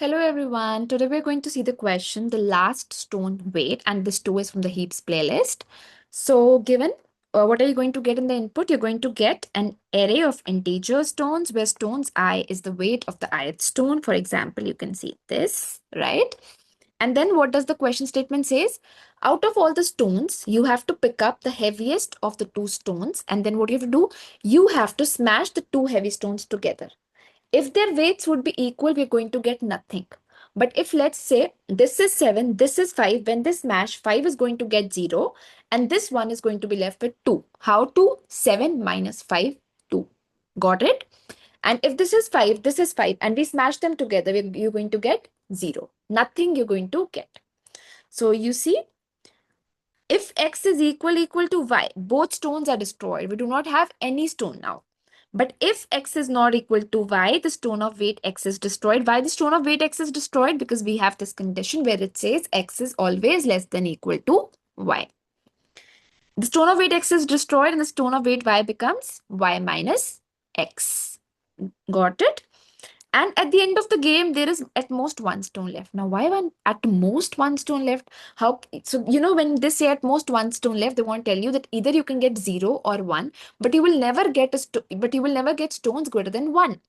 Hello everyone. Today we're going to see the question, the last stone weight, and this too is from the heaps playlist. So given what are you going to get in the input? You're going to get an array of integer stones where stones I is the weight of the ith stone. For example, you can see this, right? And then what does the question statement says? Out of all the stones, you have to pick up the heaviest of the two stones. And then what you have to do? You have to smash the two heavy stones together. If their weights would be equal, we're going to get nothing. But if let's say this is 7, this is 5, when this smash, 5 is going to get 0 and this one is going to be left with 2. How to? 7 minus 5, 2. Got it? And if this is 5, this is 5 and we smash them together, you're going to get 0. Nothing you're going to get. So you see, if x is equal to y, both stones are destroyed. We do not have any stone now. But if x is not equal to y, the stone of weight x is destroyed. Why the stone of weight x is destroyed? Because we have this condition where it says x is always less than equal to y. The stone of weight x is destroyed and the stone of weight y becomes y minus x. Got it? And at the end of the game, there is at most one stone left. Now, why at most one stone left? How? So, when they say at most one stone left, they want to tell you that either you can get 0 or 1, but you will never get stones greater than 1.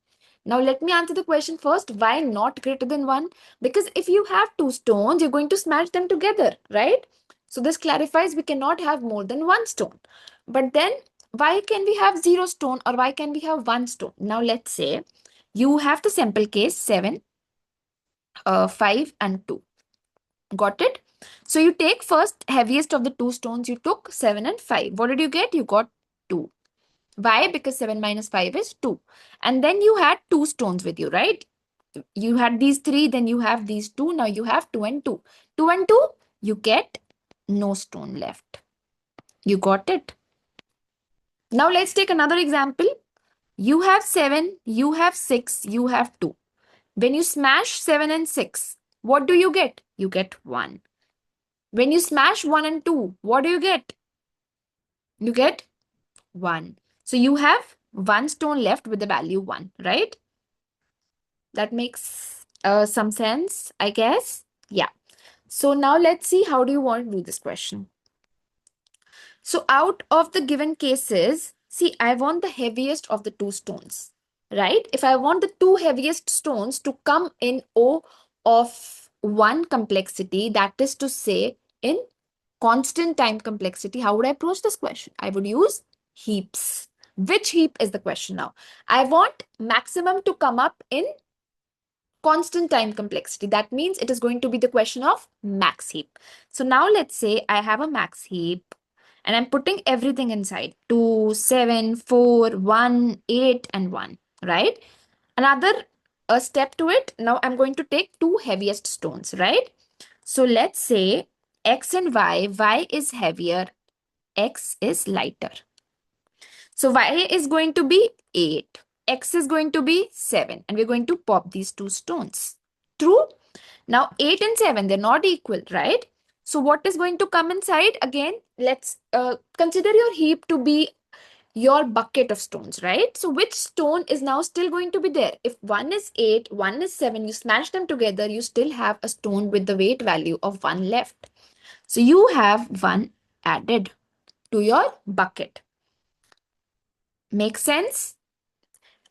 Now, let me answer the question first. Why not greater than 1? Because if you have two stones, you're going to smash them together, right? So this clarifies we cannot have more than one stone. But then, why can we have 0 stone or why can we have 1 stone? Now, let's say you have the sample case 7, 5 and 2. Got it? So you take first heaviest of the two stones. You took 7 and 5. What did you get? You got 2. Why? Because 7 minus 5 is 2. And then you had two stones with you, right? You had these 3, then you have these 2. Now you have 2 and 2. 2 and 2, you get no stone left. You got it? Now let's take another example. You have 7, you have 6, you have 2. When you smash 7 and 6, what do you get? You get 1. When you smash 1 and 2, what do you get? You get 1. So you have 1 stone left with the value 1, right? That makes some sense, I guess. Yeah. So now let's see how do you want to do this question. So out of the given cases, see, I want the heaviest of the two stones, right? If I want the two heaviest stones to come in O of 1 complexity, that is to say in constant time complexity, how would I approach this question? I would use heaps. Which heap is the question now? I want maximum to come up in constant time complexity. That means it is going to be the question of max heap. So now let's say I have a max heap and I'm putting everything inside 2, 7, 4, 1, 8 and 1, right? Another step to it. Now I'm going to take two heaviest stones, right? So let's say x and y is heavier, x is lighter. So y is going to be 8, x is going to be 7, and we're going to pop these two stones. True? Now 8 and 7, they're not equal, right? So what is going to come inside? Again, let's consider your heap to be your bucket of stones, right? So which stone is now still going to be there? If one is 8, one is 7, you smash them together, you still have a stone with the weight value of 1 left. So you have 1 added to your bucket. Make sense?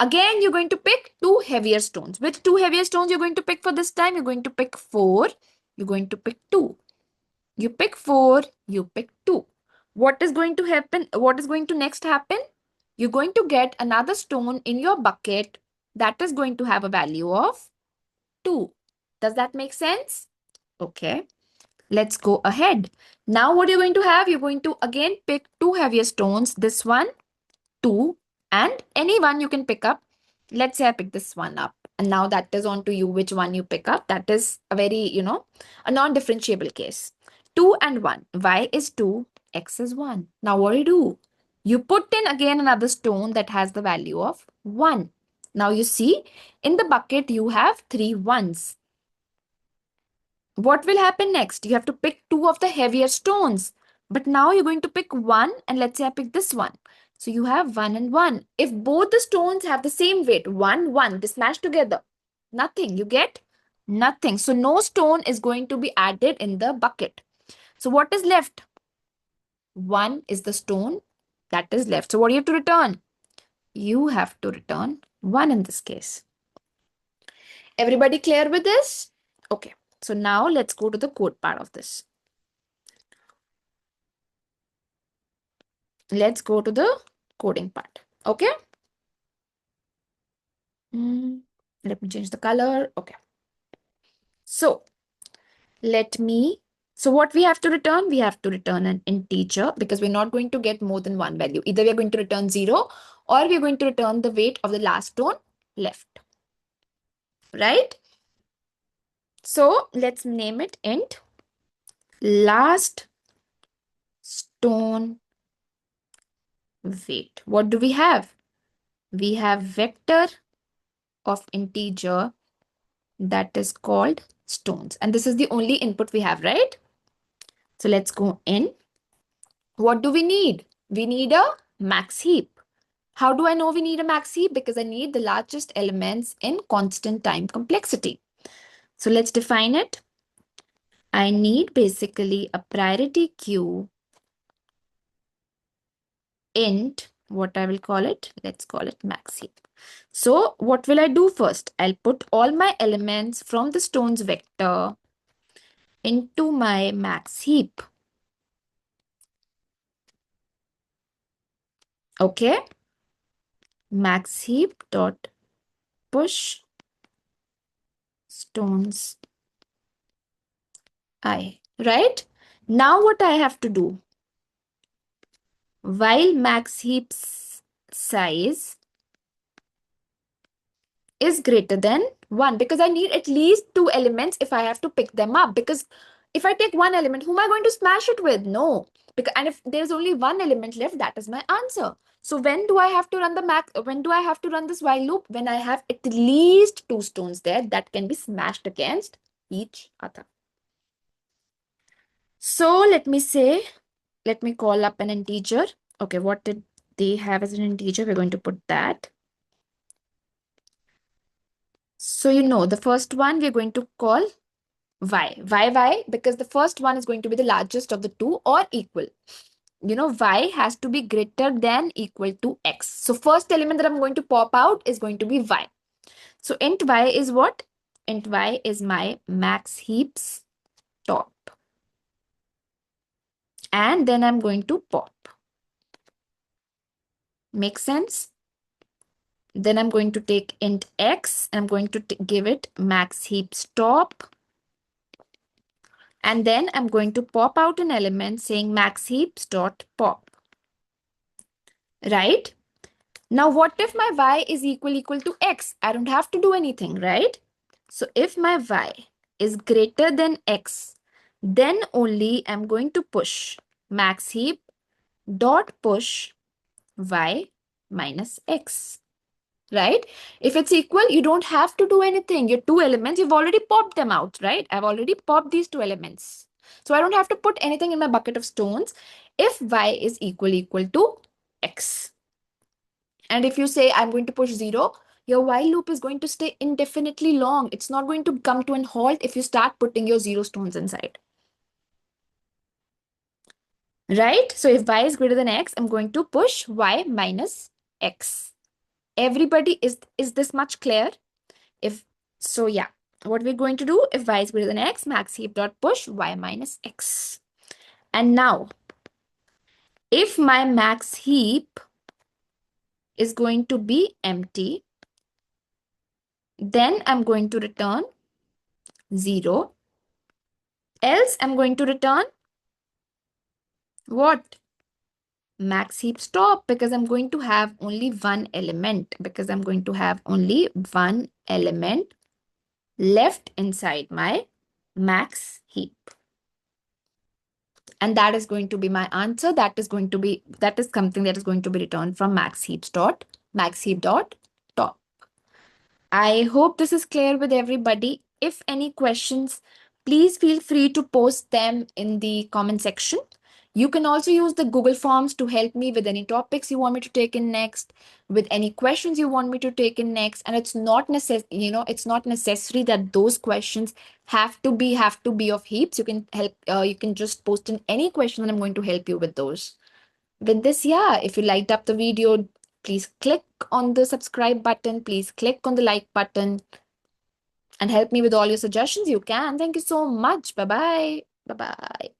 Again, you're going to pick two heavier stones. Which two heavier stones you're going to pick for this time? You're going to pick 4. You're going to pick 2. You pick 4. You pick 2. What is going to happen? What is going to next happen? You're going to get another stone in your bucket that is going to have a value of 2. Does that make sense? Okay. Let's go ahead. Now what you're going to have? You're going to again pick two heavier stones. This one, 2, and any one you can pick up. Let's say I pick this one up. And now that is on to you which one you pick up. That is a very, a non-differentiable case. 2 and 1. Y is 2, x is 1. Now what do you do? You put in again another stone that has the value of 1. Now you see, in the bucket you have 3 1s. What will happen next? You have to pick two of the heavier stones. But now you're going to pick one, and let's say I pick this one. So you have 1 and 1. If both the stones have the same weight, 1, 1, they smash together. Nothing. You get Nothing. So no stone is going to be added in the bucket. So what is left? 1 is the stone that is left. So what do you have to return? You have to return 1 in this case. Everybody clear with this? Okay. So now let's go to the code part of this. Let's go to the coding part. Okay. Let me change the color. Okay. So what we have to return? We have to return an integer because we're not going to get more than 1 value. Either we're going to return 0 or we're going to return the weight of the last stone left. Right? So let's name it int last stone weight. What do we have? We have vector of integer that is called stones. And this is the only input we have, right? So let's go in. What do we need? We need a max heap. How do I know we need a max heap? Because I need the largest elements in constant time complexity. So let's define it. I need basically a priority queue int, what I will call it, let's call it max heap. So what will I do first? I'll put all my elements from the stones vector into my max heap. Okay. Max heap dot push stones I, right? Now what I have to do? While max heap's size is greater than 1, because I need at least 2 elements if I have to pick them up. Because if I take 1 element, who am I going to smash it with? No. Because, and if there's only 1 element left, that is my answer. So when do I have to run the when do I have to run this while loop? When I have at least 2 stones there that can be smashed against each other. So let me call up an integer. Okay, what did they have as an integer? We're going to put that. So the first one we're going to call y. Why? Because the first one is going to be the largest of the two or equal. Y has to be greater than equal to x. So first element that I'm going to pop out is going to be y. So int y is what? Int y is my max heaps top. And then I'm going to pop. Make sense? Then I'm going to take int x. I'm going to give it max heaps top. And then I'm going to pop out an element saying max heaps dot pop. Right? Now, what if my y is equal to x? I don't have to do anything, right? So if my y is greater than x, then only I'm going to push max heap dot push y minus x. Right? If it's equal, you don't have to do anything. Your 2 elements, you've already popped them out, right? I've already popped these 2 elements. So I don't have to put anything in my bucket of stones if y is equal to x. And if you say I'm going to push 0, your while loop is going to stay indefinitely long. It's not going to come to an halt if you start putting your 0 stones inside. Right? So if y is greater than x, I'm going to push y minus x. Everybody, is this much clear? Yeah, what we're going to do, if y is greater than x, max heap dot push y minus x. And now, if my max heap is going to be empty, then I'm going to return 0. Else, I'm going to return what? Max heap stop, because I'm going to have only 1 element. Because I'm going to have only 1 element left inside my max heap. And that is going to be my answer. That is something that is going to be returned from max heap dot top. I hope this is clear with everybody. If any questions, please feel free to post them in the comment section. You can also use the Google Forms to help me with any topics you want me to take in next, with any questions you want me to take in next. And it's not it's not necessary that those questions have to be of heaps. You can help. You can just post in any question, and I'm going to help you with those. With this, yeah, if you liked up the video, please click on the subscribe button. Please click on the like button and help me with all your suggestions. You can. Thank you so much. Bye bye. Bye bye.